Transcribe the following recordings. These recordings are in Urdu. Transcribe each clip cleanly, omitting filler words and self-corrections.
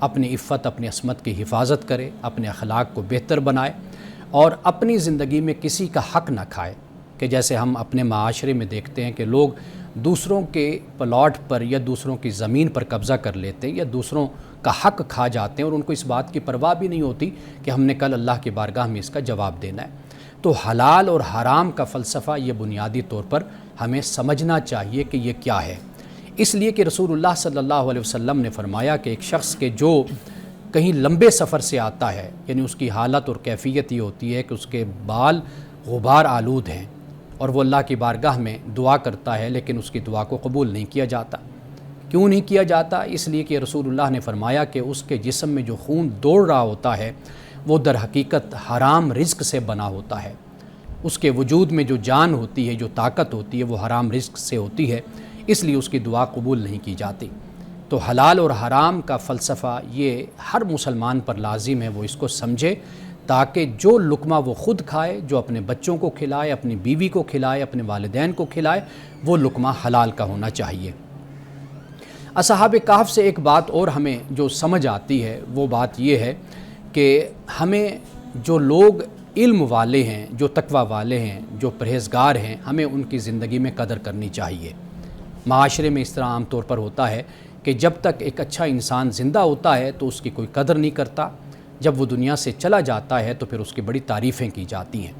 اپنی عفت اپنی عصمت کی حفاظت کرے، اپنے اخلاق کو بہتر بنائے اور اپنی زندگی میں کسی کا حق نہ کھائے، کہ جیسے ہم اپنے معاشرے میں دیکھتے ہیں کہ لوگ دوسروں کے پلاٹ پر یا دوسروں کی زمین پر قبضہ کر لیتے ہیں یا دوسروں کا حق کھا جاتے ہیں اور ان کو اس بات کی پرواہ بھی نہیں ہوتی کہ ہم نے کل اللہ کی بارگاہ میں اس کا جواب دینا ہے۔ تو حلال اور حرام کا فلسفہ یہ بنیادی طور پر ہمیں سمجھنا چاہیے کہ یہ کیا ہے، اس لیے کہ رسول اللہ صلی اللہ علیہ وسلم نے فرمایا کہ ایک شخص کے جو کہیں لمبے سفر سے آتا ہے، یعنی اس کی حالت اور کیفیت یہ ہوتی ہے کہ اس کے بال غبار آلود ہیں اور وہ اللہ کی بارگاہ میں دعا کرتا ہے لیکن اس کی دعا کو قبول نہیں کیا جاتا۔ کیوں نہیں کیا جاتا؟ اس لیے کہ رسول اللہ نے فرمایا کہ اس کے جسم میں جو خون دوڑ رہا ہوتا ہے وہ در حقیقت حرام رزق سے بنا ہوتا ہے، اس کے وجود میں جو جان ہوتی ہے، جو طاقت ہوتی ہے، وہ حرام رزق سے ہوتی ہے، اس لیے اس کی دعا قبول نہیں کی جاتی۔ تو حلال اور حرام کا فلسفہ یہ ہر مسلمان پر لازم ہے وہ اس کو سمجھے، تاکہ جو لقمہ وہ خود کھائے، جو اپنے بچوں کو کھلائے، اپنی بیوی کو کھلائے، اپنے والدین کو کھلائے، وہ لقمہ حلال کا ہونا چاہیے۔ اصحاب کہف سے ایک بات اور ہمیں جو سمجھ آتی ہے وہ بات یہ ہے کہ ہمیں جو لوگ علم والے ہیں، جو تقوی والے ہیں، جو پرہیزگار ہیں، ہمیں ان کی زندگی میں قدر کرنی چاہیے۔ معاشرے میں اس طرح عام طور پر ہوتا ہے کہ جب تک ایک اچھا انسان زندہ ہوتا ہے تو اس کی کوئی قدر نہیں کرتا، جب وہ دنیا سے چلا جاتا ہے تو پھر اس کی بڑی تعریفیں کی جاتی ہیں۔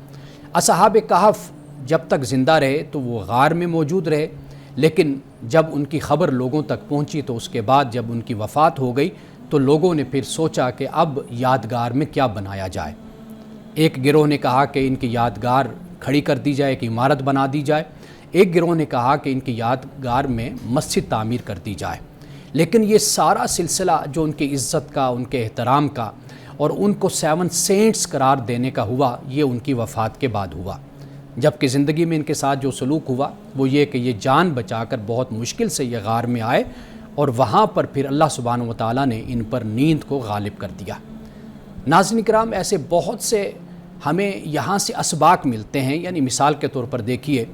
اصحاب کہف جب تک زندہ رہے تو وہ غار میں موجود رہے، لیکن جب ان کی خبر لوگوں تک پہنچی تو اس کے بعد جب ان کی وفات ہو گئی تو لوگوں نے پھر سوچا کہ اب یادگار میں کیا بنایا جائے۔ ایک گروہ نے کہا کہ ان کی یادگار کھڑی کر دی جائے، ایک عمارت بنا دی جائے، ایک گروہ نے کہا کہ ان کی یادگار میں مسجد تعمیر کر دی جائے۔ لیکن یہ سارا سلسلہ جو ان کی عزت کا، ان کے احترام کا اور ان کو 7 سینٹس قرار دینے کا ہوا، یہ ان کی وفات کے بعد ہوا۔ جبکہ زندگی میں ان کے ساتھ جو سلوک ہوا وہ یہ کہ یہ جان بچا کر بہت مشکل سے یہ غار میں آئے اور وہاں پر پھر اللہ سبحانہ و تعالیٰ نے ان پر نیند کو غالب کر دیا۔ ناظرین کرام، ایسے بہت سے ہمیں یہاں سے اسباق ملتے ہیں، یعنی مثال کے طور پر دیکھیے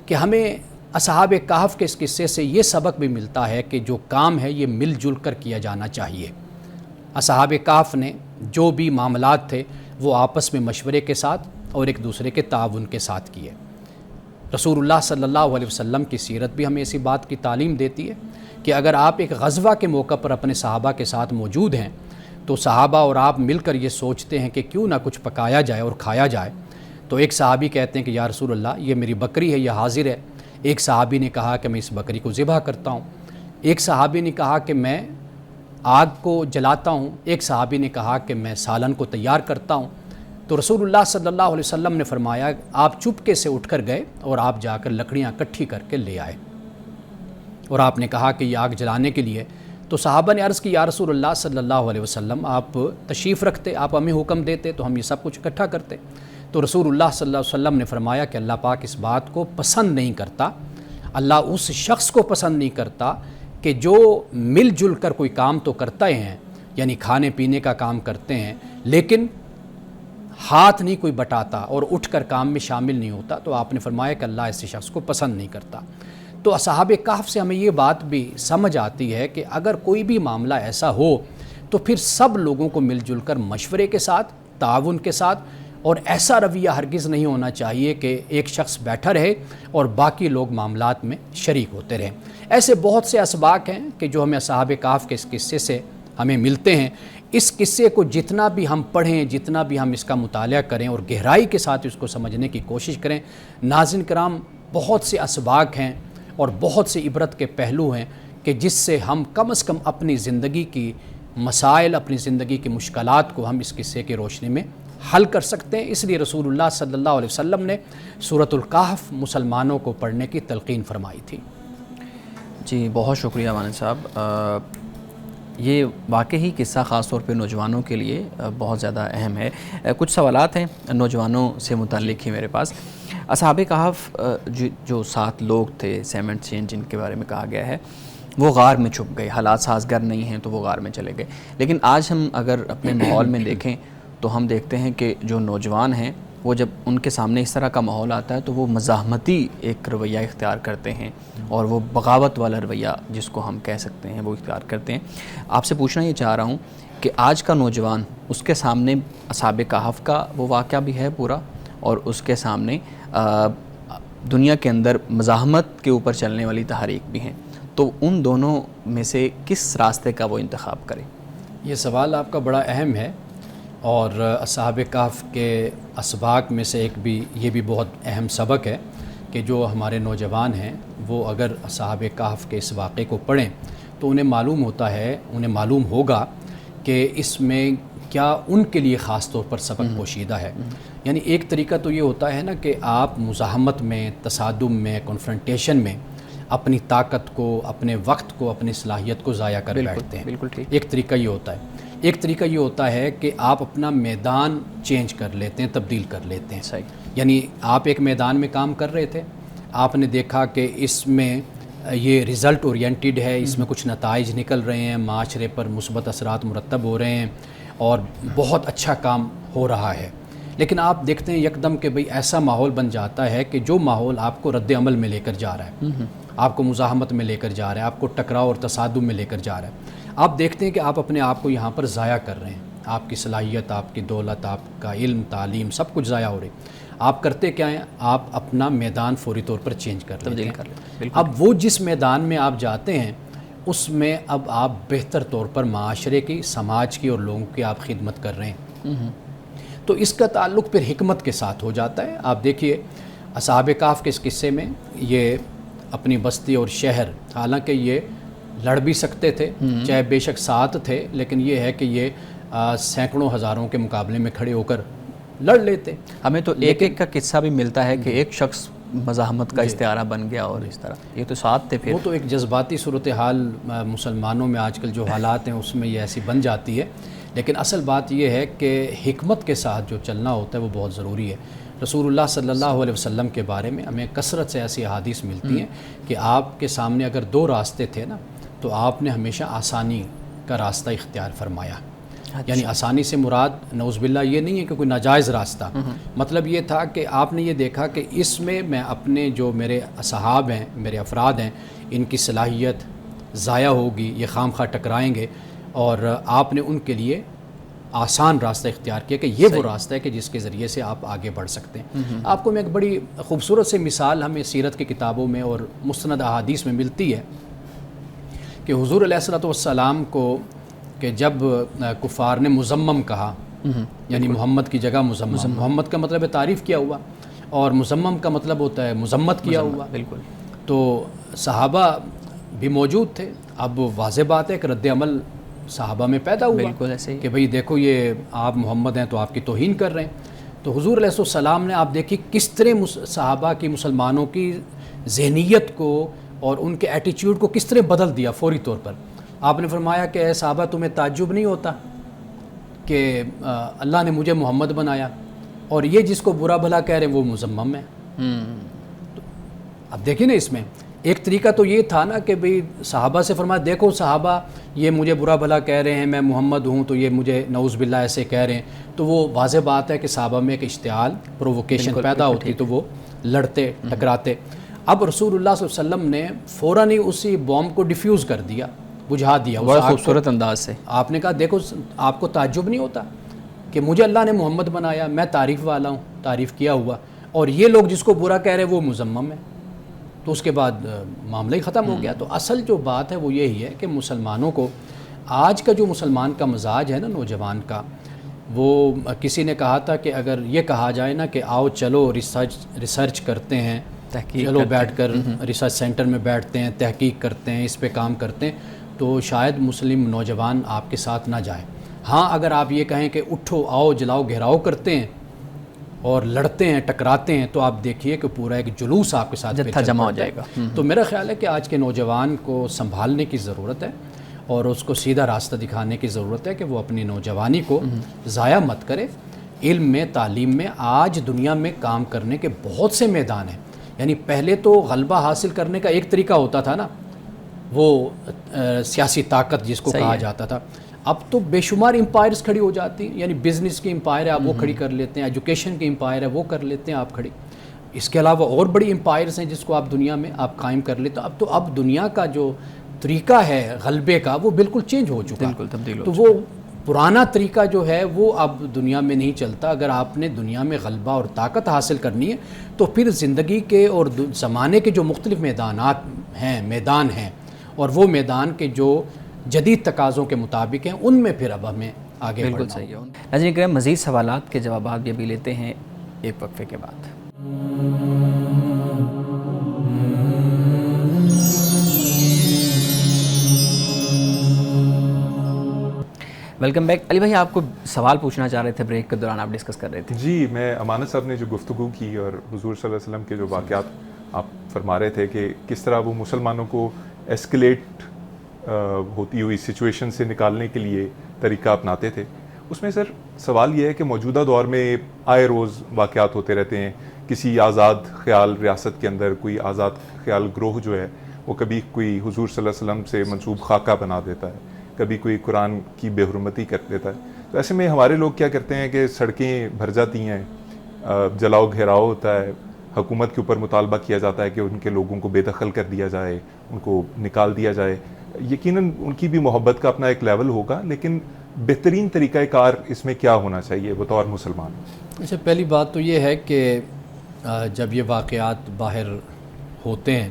کہ ہمیں اصحاب کہف کے اس قصے سے یہ سبق بھی ملتا ہے کہ جو کام ہے یہ مل جل کر کیا جانا چاہیے۔ اصحاب کہف نے جو بھی معاملات تھے وہ آپس میں مشورے کے ساتھ اور ایک دوسرے کے تعاون کے ساتھ کیے۔ رسول اللہ صلی اللہ علیہ وسلم کی سیرت بھی ہمیں اسی بات کی تعلیم دیتی ہے کہ اگر آپ ایک غزوہ کے موقع پر اپنے صحابہ کے ساتھ موجود ہیں تو صحابہ اور آپ مل کر یہ سوچتے ہیں کہ کیوں نہ کچھ پکایا جائے اور کھایا جائے، تو ایک صحابی کہتے ہیں کہ یا رسول اللہ یہ میری بکری ہے، یہ حاضر ہے۔ ایک صحابی نے کہا کہ میں اس بکری کو ذبح کرتا ہوں، ایک صحابی نے کہا کہ میں آگ کو جلاتا ہوں، ایک صحابی نے کہا کہ میں سالن کو تیار کرتا ہوں۔ تو رسول اللہ صلی اللہ علیہ وسلم نے فرمایا آپ چپکے سے اٹھ کر گئے اور آپ جا کر لکڑیاں اکٹھی کر کے لے آئے اور آپ نے کہا کہ یہ آگ جلانے کے لیے۔ تو صحابہ نے عرض کی یا رسول اللہ صلی اللہ علیہ وسلم آپ تشریف رکھتے، آپ ہمیں حکم دیتے تو ہم یہ سب کچھ اکٹھا کرتے۔ تو رسول اللہ صلی اللہ علیہ وسلم نے فرمایا کہ اللہ پاک اس بات کو پسند نہیں کرتا، اللہ اس شخص کو پسند نہیں کرتا کہ جو مل جل کر کوئی کام تو کرتا ہی ہیں، یعنی کھانے پینے کا کام کرتے ہیں، لیکن ہاتھ نہیں کوئی بٹاتا اور اٹھ کر کام میں شامل نہیں ہوتا۔ تو آپ نے فرمایا کہ اللہ ایسے شخص کو پسند نہیں کرتا۔ تو اصحاب کہف سے ہمیں یہ بات بھی سمجھ آتی ہے کہ اگر کوئی بھی معاملہ ایسا ہو تو پھر سب لوگوں کو مل جل کر مشورے کے ساتھ، تعاون کے ساتھ، اور ایسا رویہ ہرگز نہیں ہونا چاہیے کہ ایک شخص بیٹھا رہے اور باقی لوگ معاملات میں شریک ہوتے رہیں۔ ایسے بہت سے اسباق ہیں کہ جو ہمیں اصحاب کہف کے اس قصے سے ہمیں ملتے ہیں۔ اس قصے کو جتنا بھی ہم پڑھیں، جتنا بھی ہم اس کا مطالعہ کریں اور گہرائی کے ساتھ اس کو سمجھنے کی کوشش کریں، ناظرین کرام بہت سے اسباق ہیں اور بہت سے عبرت کے پہلو ہیں کہ جس سے ہم کم از کم اپنی زندگی کی مسائل، اپنی زندگی کی مشکلات کو ہم اس قصے کی روشنی میں حل کر سکتے ہیں۔ اس لیے رسول اللہ صلی اللہ علیہ وسلم نے سورۃ الکہف مسلمانوں کو پڑھنے کی تلقین فرمائی تھی۔ جی بہت شکریہ والد صاحب، یہ واقعی قصہ خاص طور پہ نوجوانوں کے لیے بہت زیادہ اہم ہے۔ کچھ سوالات ہیں نوجوانوں سے متعلق ہی میرے پاس۔ اصحاب کہف جو 7 لوگ تھے، 7 سینٹ جن کے بارے میں کہا گیا ہے، وہ غار میں چھپ گئے، حالات سازگار نہیں ہیں تو وہ غار میں چلے گئے۔ لیکن آج ہم اگر اپنے ماحول میں دیکھیں تو ہم دیکھتے ہیں کہ جو نوجوان ہیں وہ جب ان کے سامنے اس طرح کا ماحول آتا ہے تو وہ مزاحمتی ایک رویہ اختیار کرتے ہیں اور وہ بغاوت والا رویہ جس کو ہم کہہ سکتے ہیں وہ اختیار کرتے ہیں۔ آپ سے پوچھنا یہ چاہ رہا ہوں کہ آج کا نوجوان اس کے سامنے اصحاب کہف کا وہ واقعہ بھی ہے پورا، اور اس کے سامنے دنیا کے اندر مزاحمت کے اوپر چلنے والی تحریک بھی ہیں، تو ان دونوں میں سے کس راستے کا وہ انتخاب کرے؟ یہ سوال آپ کا بڑا اہم ہے، اور اصحاب کہف کے اسباق میں سے ایک بھی یہ بھی بہت اہم سبق ہے کہ جو ہمارے نوجوان ہیں وہ اگر اصحاب کہف کے اس واقعے کو پڑھیں تو انہیں معلوم ہوگا کہ اس میں کیا ان کے لیے خاص طور پر سبق پوشیدہ ہے۔ یعنی ایک طریقہ تو یہ ہوتا ہے نا کہ آپ مزاحمت میں، تصادم میں، کنفرنٹیشن میں اپنی طاقت کو، اپنے وقت کو، اپنی صلاحیت کو ضائع کر بیٹھتے ہیں۔ بالکل ٹھیک۔ ایک طریقہ یہ ہوتا ہے۔ ایک طریقہ یہ ہوتا ہے کہ آپ اپنا میدان چینج کر لیتے ہیں، تبدیل کر لیتے ہیں۔ صحیح۔ یعنی آپ ایک میدان میں کام کر رہے تھے، آپ نے دیکھا کہ اس میں یہ رزلٹ اورینٹیڈ ہے، اس میں کچھ نتائج نکل رہے ہیں، معاشرے پر مثبت اثرات مرتب ہو رہے ہیں اور بہت اچھا کام ہو رہا ہے، لیکن آپ دیکھتے ہیں یکدم کہ بھئی ایسا ماحول بن جاتا ہے کہ جو ماحول آپ کو رد عمل میں لے کر جا رہا ہے، آپ کو مزاحمت میں لے کر جا رہا ہے، آپ کو ٹکراؤ اور تصادم میں لے کر جا رہا ہے، آپ دیکھتے ہیں کہ آپ اپنے آپ کو یہاں پر ضائع کر رہے ہیں، آپ کی صلاحیت، آپ کی دولت، آپ کا علم، تعلیم، سب کچھ ضائع ہو رہی ہے۔ آپ کرتے کیا ہیں؟ آپ اپنا میدان فوری طور پر چینج کر لیتے ہیں۔ اب وہ جس میدان میں آپ جاتے ہیں اس میں اب آپ بہتر طور پر معاشرے کی، سماج کی اور لوگوں کی آپ خدمت کر رہے ہیں، تو اس کا تعلق پھر حکمت کے ساتھ ہو جاتا ہے۔ آپ دیکھیے اصحاب کہف کے اس قصے میں یہ اپنی بستی اور شہر، حالانکہ یہ لڑ بھی سکتے تھے، چاہے بے شک 7 تھے، لیکن یہ ہے کہ یہ سینکڑوں ہزاروں کے مقابلے میں کھڑے ہو کر لڑ لیتے۔ ہمیں تو ایک کا قصہ بھی ملتا ہے کہ ایک شخص مزاحمت کا استعارہ بن گیا، اور اس طرح یہ تو 7 تھے۔ پھر وہ تو ایک جذباتی صورتحال مسلمانوں میں آج کل جو حالات ہیں اس میں یہ ایسی بن جاتی ہے، لیکن اصل بات یہ ہے کہ حکمت کے ساتھ جو چلنا ہوتا ہے وہ بہت ضروری ہے۔ رسول اللہ صلی اللہ علیہ وسلم کے بارے میں ہمیں کثرت سے ایسی احادیث ملتی ہیں کہ آپ کے سامنے اگر 2 راستے تھے نا تو آپ نے ہمیشہ آسانی کا راستہ اختیار فرمایا۔ یعنی آسانی سے مراد نعوذ باللہ یہ نہیں ہے کہ کوئی ناجائز راستہ، مطلب یہ تھا کہ آپ نے یہ دیکھا کہ اس میں میں اپنے جو میرے اصحاب ہیں، میرے افراد ہیں، ان کی صلاحیت ضائع ہوگی، یہ خام خواہ ٹکرائیں گے، اور آپ نے ان کے لیے آسان راستہ اختیار کیا کہ یہ وہ راستہ ہے کہ جس کے ذریعے سے آپ آگے بڑھ سکتے ہیں۔ آپ کو میں ایک بڑی خوبصورت سے مثال ہمیں سیرت کی کتابوں میں اور مستند احادیث میں ملتی ہے کہ حضور علیہ الصلوۃ والسلام کو کہ جب کفار نے مزمم کہا، یعنی محمد کی جگہ مزمم، محمد کا مطلب ہے تعریف کیا ہوا، اور مزمم کا مطلب ہوتا ہے مذمت کیا ہوا، بالکل، تو صحابہ بھی موجود تھے۔ اب واضح بات ہے کہ رد عمل صحابہ میں پیدا ہوا، بالکل ایسے ہی کہ بھئی دیکھو یہ آپ محمد ہیں تو آپ کی توہین کر رہے ہیں۔ تو حضور علیہ السلام نے آپ دیکھی کس طرح صحابہ کی، مسلمانوں کی ذہنیت کو اور ان کے ایٹیچیوڈ کو کس طرح بدل دیا فوری طور پر۔ آپ نے فرمایا کہ اے صحابہ تمہیں تعجب نہیں ہوتا کہ اللہ نے مجھے محمد بنایا اور یہ جس کو برا بھلا کہہ رہے ہیں وہ مذمم ہے۔ تو اب دیکھیں نا اس میں ایک طریقہ تو یہ تھا نا کہ بھئی صحابہ سے فرمایا دیکھو صحابہ یہ مجھے برا بھلا کہہ رہے ہیں، میں محمد ہوں تو یہ مجھے نعوذ باللہ ایسے کہہ رہے ہیں، تو وہ واضح بات ہے کہ صحابہ میں ایک اشتعال، پرووکیشن پیدا ہوتی تو وہ لڑتے ٹکراتے۔ اب رسول اللہ صلی اللہ علیہ وسلم نے فوراً ہی اسی بوم کو ڈیفیوز کر دیا، بجھا دیا بڑا خوبصورت انداز سے۔ آپ نے کہا دیکھو آپ کو تعجب نہیں ہوتا کہ مجھے اللہ نے محمد بنایا، میں تعریف والا ہوں، تعریف کیا ہوا، اور یہ لوگ جس کو برا کہہ رہے ہیں وہ مذمم ہے۔ تو اس کے بعد معاملہ ہی ختم ہو گیا۔ تو اصل جو بات ہے وہ یہی ہے کہ مسلمانوں کو آج کا جو مسلمان کا مزاج ہے نا، نوجوان کا، وہ کسی نے کہا تھا کہ اگر یہ کہا جائے نا کہ آؤ چلو ریسرچ کرتے ہیں، چلو بیٹھ کر ریسرچ سینٹر میں بیٹھتے ہیں، تحقیق کرتے ہیں، اس پہ کام کرتے ہیں، تو شاید مسلم نوجوان آپ کے ساتھ نہ جائیں۔ ہاں اگر آپ یہ کہیں کہ اٹھو آؤ جلاؤ گھیراؤ کرتے ہیں اور لڑتے ہیں ٹکراتے ہیں، تو آپ دیکھیے کہ پورا ایک جلوس آپ کے ساتھ جتھا جمع ہو جائے گا۔ تو میرا خیال ہے کہ آج کے نوجوان کو سنبھالنے کی ضرورت ہے اور اس کو سیدھا راستہ دکھانے کی ضرورت ہے کہ وہ اپنی نوجوانی کو ضائع مت کرے۔ علم میں، تعلیم میں آج دنیا میں کام کرنے کے بہت سے میدان ہیں۔ یعنی پہلے تو غلبہ حاصل کرنے کا ایک طریقہ ہوتا تھا نا، وہ سیاسی طاقت جس کو کہا جاتا تھا، اب تو بے شمار امپائرز کھڑی ہو جاتی ہیں۔ یعنی بزنس کی امپائر ہے آپ وہ کھڑی کر لیتے ہیں، ایجوکیشن کی امپائر ہے وہ کر لیتے ہیں آپ کھڑی، اس کے علاوہ اور بڑی امپائرز ہیں جس کو آپ دنیا میں آپ قائم کر لیتے ہیں۔ اب دنیا کا جو طریقہ ہے غلبے کا وہ بالکل چینج ہو چکا، بالکل تبدیل ہو تو وہ پرانا طریقہ جو ہے وہ اب دنیا میں نہیں چلتا. اگر آپ نے دنیا میں غلبہ اور طاقت حاصل کرنی ہے تو پھر زندگی کے اور زمانے کے جو مختلف میدان ہیں اور وہ میدان کے جو جدید تقاضوں کے مطابق ہیں ان میں پھر اب ہمیں آگے بڑھنا. بالکل صحیح ہے. ناظرین کرام مزید سوالات کے جوابات بھی ابھی لیتے ہیں ایک وقفے کے بعد. Welcome back. علی بھائی آپ کو سوال پوچھنا چاہ رہے تھے, بریک کے دوران آپ ڈسکس کر رہے تھے. جی, میں امانت صاحب نے جو گفتگو کی اور حضور صلی اللہ علیہ وسلم کے جو واقعات آپ فرما رہے تھے کہ کس طرح وہ مسلمانوں کو ایسکلیٹ ہوتی ہوئی سچویشن سے نکالنے کے لیے طریقہ اپناتے تھے, اس میں سر سوال یہ ہے کہ موجودہ دور میں آئے روز واقعات ہوتے رہتے ہیں. کسی آزاد خیال ریاست کے اندر کوئی آزاد خیال گروہ جو ہے وہ کبھی کوئی حضور صلی اللہ علیہ وسلم سے منسوب خاکہ بنا دیتا ہے, کبھی کوئی قرآن کی بے حرمتی کر دیتا ہے. تو ایسے میں ہمارے لوگ کیا کرتے ہیں کہ سڑکیں بھر جاتی ہیں, جلاؤ گھیراؤ ہوتا ہے, حکومت کے اوپر مطالبہ کیا جاتا ہے کہ ان کے لوگوں کو بے دخل کر دیا جائے, ان کو نکال دیا جائے. یقیناً ان کی بھی محبت کا اپنا ایک لیول ہوگا, لیکن بہترین طریقہ کار اس میں کیا ہونا چاہیے بطور مسلمان؟ اچھا, پہلی بات تو یہ ہے کہ جب یہ واقعات باہر ہوتے ہیں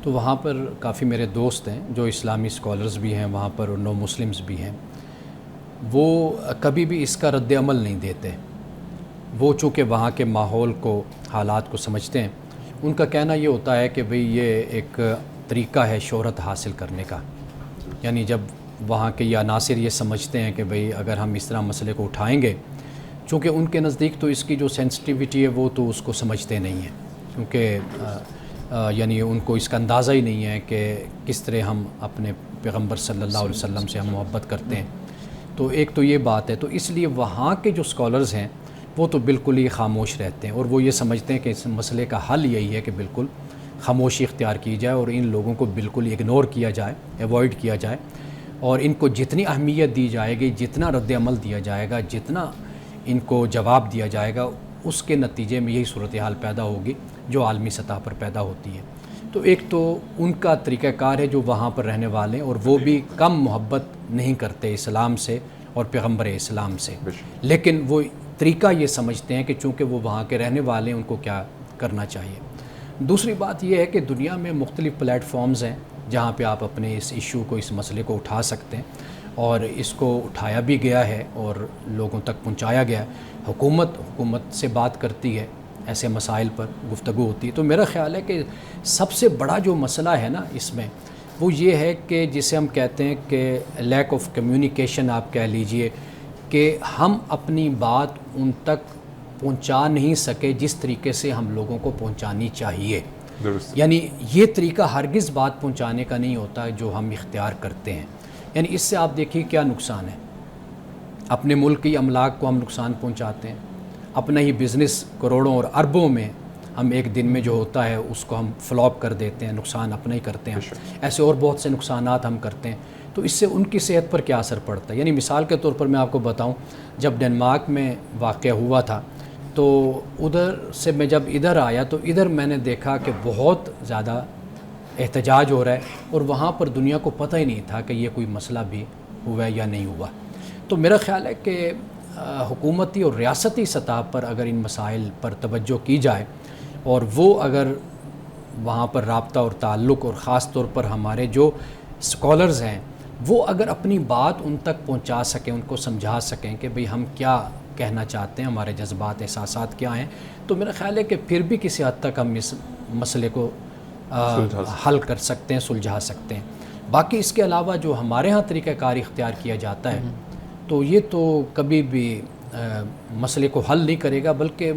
تو وہاں پر کافی میرے دوست ہیں جو اسلامی اسکالرز بھی ہیں وہاں پر اور نو مسلمز بھی ہیں, وہ کبھی بھی اس کا رد عمل نہیں دیتے. وہ چونکہ وہاں کے ماحول کو حالات کو سمجھتے ہیں, ان کا کہنا یہ ہوتا ہے کہ بھئی یہ ایک طریقہ ہے شہرت حاصل کرنے کا. یعنی جب وہاں کے یہ عناصر یہ سمجھتے ہیں کہ بھئی اگر ہم اس طرح مسئلے کو اٹھائیں گے, چونکہ ان کے نزدیک تو اس کی جو سینسٹیویٹی ہے وہ تو اس کو سمجھتے نہیں ہیں, کیونکہ یعنی ان کو اس کا اندازہ ہی نہیں ہے کہ کس طرح ہم اپنے پیغمبر صلی اللہ علیہ وسلم سے ہم محبت کرتے ہیں. تو ایک تو یہ بات ہے. تو اس لیے وہاں کے جو اسکالرز ہیں وہ تو بالکل ہی خاموش رہتے ہیں اور وہ یہ سمجھتے ہیں کہ اس مسئلے کا حل یہی ہے کہ بالکل خاموشی اختیار کی جائے اور ان لوگوں کو بالکل اگنور کیا جائے, ایوائڈ کیا جائے, اور ان کو جتنی اہمیت دی جائے گی, جتنا رد عمل دیا جائے گا, جتنا ان کو جواب دیا جائے گا, اس کے نتیجے میں یہی صورتحال پیدا ہوگی جو عالمی سطح پر پیدا ہوتی ہے. تو ایک تو ان کا طریقہ کار ہے جو وہاں پر رہنے والے ہیں, اور وہ بھی کم محبت نہیں کرتے اسلام سے اور پیغمبر اسلام سے, لیکن وہ طریقہ یہ سمجھتے ہیں کہ چونکہ وہ وہاں کے رہنے والے ہیں ان کو کیا کرنا چاہیے. دوسری بات یہ ہے کہ دنیا میں مختلف پلیٹ فارمز ہیں جہاں پہ آپ اپنے اس ایشو کو, اس مسئلے کو اٹھا سکتے ہیں, اور اس کو اٹھایا بھی گیا ہے اور لوگوں تک پہنچایا گیا ہے. حکومت سے بات کرتی ہے, ایسے مسائل پر گفتگو ہوتی ہے. تو میرا خیال ہے کہ سب سے بڑا جو مسئلہ ہے نا اس میں وہ یہ ہے کہ جسے ہم کہتے ہیں کہ لیک آف کمیونیکیشن آپ کہہ لیجئے, کہ ہم اپنی بات ان تک پہنچا نہیں سکے جس طریقے سے ہم لوگوں کو پہنچانی چاہیے. یعنی یہ طریقہ ہرگز بات پہنچانے کا نہیں ہوتا جو ہم اختیار کرتے ہیں. یعنی اس سے آپ دیکھیے کیا نقصان ہے. اپنے ملک کی املاک کو ہم نقصان پہنچاتے ہیں, اپنا ہی بزنس کروڑوں اور اربوں میں ہم ایک دن میں جو ہوتا ہے اس کو ہم فلاپ کر دیتے ہیں, نقصان اپنا ہی کرتے ہیں. ایسے اور بہت سے نقصانات ہم کرتے ہیں. تو اس سے ان کی صحت پر کیا اثر پڑتا ہے. یعنی مثال کے طور پر میں آپ کو بتاؤں, جب ڈنمارک میں واقعہ ہوا تھا تو ادھر سے میں جب ادھر آیا تو ادھر میں نے دیکھا کہ بہت زیادہ احتجاج ہو رہا ہے, اور وہاں پر دنیا کو پتہ ہی نہیں تھا کہ یہ کوئی مسئلہ بھی ہوا ہے یا نہیں ہوا. تو میرا خیال ہے کہ حکومتی اور ریاستی سطح پر اگر ان مسائل پر توجہ کی جائے, اور وہ اگر وہاں پر رابطہ اور تعلق, اور خاص طور پر ہمارے جو اسکالرز ہیں وہ اگر اپنی بات ان تک پہنچا سکیں, ان کو سمجھا سکیں کہ بھئی ہم کیا کہنا چاہتے ہیں, ہمارے جذبات احساسات کیا ہیں, تو میرا خیال ہے کہ پھر بھی کسی حد تک ہم اس مسئلے کو حل کر سکتے ہیں, سلجھا سکتے ہیں. باقی اس کے علاوہ جو ہمارے ہاں طریقہ کار اختیار کیا جاتا ہے تو یہ تو کبھی بھی مسئلے کو حل نہیں کرے گا, بلکہ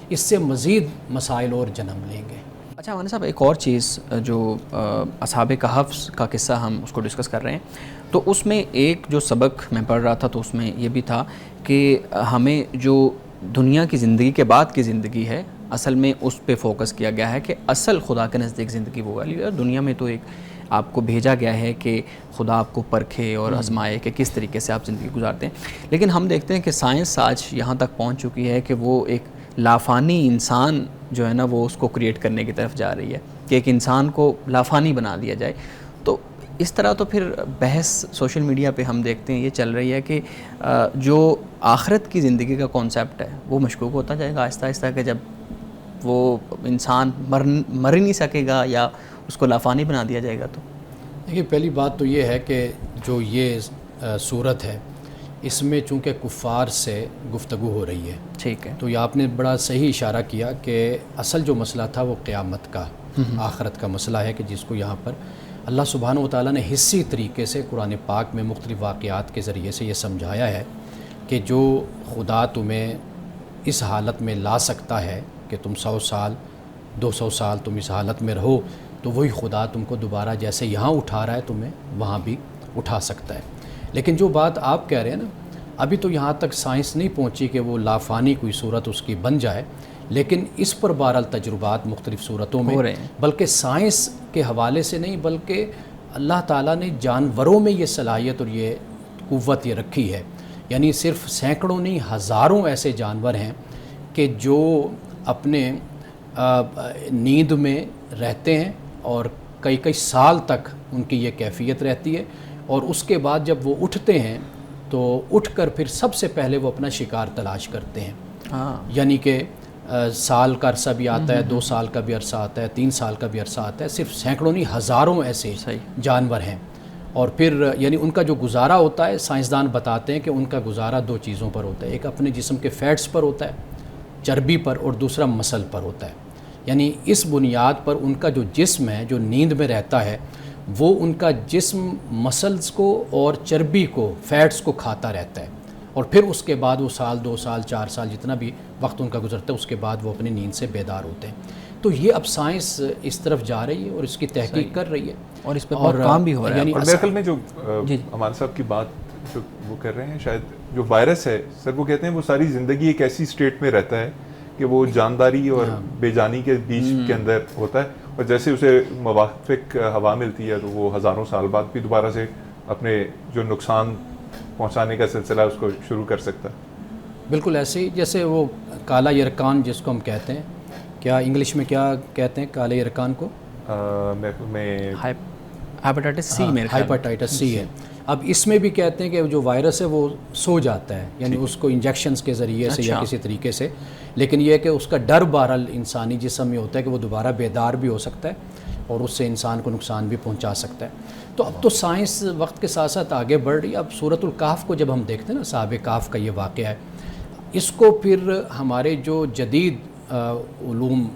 اس سے مزید مسائل اور جنم لیں گے. اچھا مولانا صاحب, ایک اور چیز جو اصحاب کہف کا قصہ ہم اس کو ڈسکس کر رہے ہیں, تو اس میں ایک جو سبق میں پڑھ رہا تھا تو اس میں یہ بھی تھا کہ ہمیں جو دنیا کی زندگی کے بعد کی زندگی ہے اصل میں اس پہ فوکس کیا گیا ہے کہ اصل خدا کے نزدیک زندگی وہ والی ہے. دنیا میں تو ایک آپ کو بھیجا گیا ہے کہ خدا آپ کو پرکھے اور آزمائے کہ کس طریقے سے آپ زندگی گزارتے ہیں, لیکن ہم دیکھتے ہیں کہ سائنس آج یہاں تک پہنچ چکی ہے کہ وہ ایک لافانی انسان جو ہے نا وہ اس کو کریٹ کرنے کی طرف جا رہی ہے کہ ایک انسان کو لافانی بنا دیا جائے. تو اس طرح تو پھر بحث سوشل میڈیا پہ ہم دیکھتے ہیں یہ چل رہی ہے کہ جو آخرت کی زندگی کا کانسیپٹ ہے وہ مشکوک ہوتا جائے گا آہستہ آہستہ، کہ جب وہ انسان مر ہی نہیں سکے گا یا اس کو لافانی بنا دیا جائے گا. تو دیکھیے پہلی بات تو یہ ہے کہ جو یہ صورت ہے اس میں چونکہ کفار سے گفتگو ہو رہی ہے، ٹھیک ہے، تو یہ آپ نے بڑا صحیح اشارہ کیا کہ اصل جو مسئلہ تھا وہ قیامت کا آخرت کا مسئلہ ہے، کہ جس کو یہاں پر اللہ سبحانہ و تعالیٰ نے حصی طریقے سے قرآن پاک میں مختلف واقعات کے ذریعے سے یہ سمجھایا ہے کہ جو خدا تمہیں اس حالت میں لا سکتا ہے کہ تم 100 سال 200 سال تم اس حالت میں رہو، تو وہی خدا تم کو دوبارہ جیسے یہاں اٹھا رہا ہے تمہیں وہاں بھی اٹھا سکتا ہے. لیکن جو بات آپ کہہ رہے ہیں نا، ابھی تو یہاں تک سائنس نہیں پہنچی کہ وہ لافانی کوئی صورت اس کی بن جائے، لیکن اس پر بہرحال تجربات مختلف صورتوں میں ہو رہے ہیں، بلکہ سائنس کے حوالے سے نہیں بلکہ اللہ تعالیٰ نے جانوروں میں یہ صلاحیت اور یہ قوت یہ رکھی ہے. یعنی صرف سینکڑوں نہیں ہزاروں ایسے جانور ہیں کہ جو اپنے نیند میں رہتے ہیں اور کئی سال تک ان کی یہ کیفیت رہتی ہے، اور اس کے بعد جب وہ اٹھتے ہیں تو اٹھ کر پھر سب سے پہلے وہ اپنا شکار تلاش کرتے ہیں. یعنی کہ سال کا عرصہ بھی آتا ہے، 2 سال کا بھی عرصہ آتا ہے، 3 سال کا بھی عرصہ آتا ہے. صرف سینکڑوں نہیں ہزاروں ایسے جانور ہیں. اور پھر یعنی ان کا جو گزارا ہوتا ہے، سائنسدان بتاتے ہیں کہ ان کا گزارا 2 چیزوں پر ہوتا ہے. ایک اپنے جسم کے فیٹس پر ہوتا ہے، چربی پر، اور دوسرا مسل پر ہوتا ہے. یعنی اس بنیاد پر ان کا جو جسم ہے جو نیند میں رہتا ہے وہ ان کا جسم مسلز کو اور چربی کو، فیٹس کو کھاتا رہتا ہے، اور پھر اس کے بعد وہ سال 2 سال 4 سال جتنا بھی وقت ان کا گزرتا ہے اس کے بعد وہ اپنی نیند سے بیدار ہوتے ہیں. تو یہ اب سائنس اس طرف جا رہی ہے اور اس کی تحقیق کر رہی ہے، اور اس پہ بہت کام بھی ہو رہا ہے. یعنی اور میرے خیال میں جو امان صاحب کی بات جو وہ کر رہے ہیں، شاید جو وائرس ہے سر، وہ کہتے ہیں وہ ساری زندگی ایک ایسی اسٹیٹ میں رہتا ہے کہ وہ جانداری اور بے جانی کے بیچ کے اندر ہوتا ہے، اور جیسے اسے موافق ہوا ملتی ہے تو وہ ہزاروں سال بعد بھی دوبارہ سے اپنے جو نقصان پہنچانے کا سلسلہ اس کو شروع کر سکتا ہے. بالکل ایسے ہی جیسے وہ کالا یرکان جس کو ہم کہتے ہیں، کیا انگلش میں کیا کہتے ہیں کالے یرکان کو؟ میں ہیپاٹائٹس سی، میرے خیال ہیپاٹائٹس سی ہے. اب اس میں بھی کہتے ہیں کہ جو وائرس ہے وہ سو جاتا ہے، یعنی اس کو انجیکشنز کے ذریعے سے یا کسی طریقے سے، لیکن یہ کہ اس کا ڈر بہرحال انسانی جسم میں ہوتا ہے کہ وہ دوبارہ بیدار بھی ہو سکتا ہے اور اس سے انسان کو نقصان بھی پہنچا سکتا ہے. تو اب تو سائنس وقت کے ساتھ ساتھ آگے بڑھ رہی ہے. اب سورۃ الکہف کو جب ہم دیکھتے ہیں نا، اصحاب کہف کا یہ واقعہ ہے، اس کو پھر ہمارے جو جدید علوم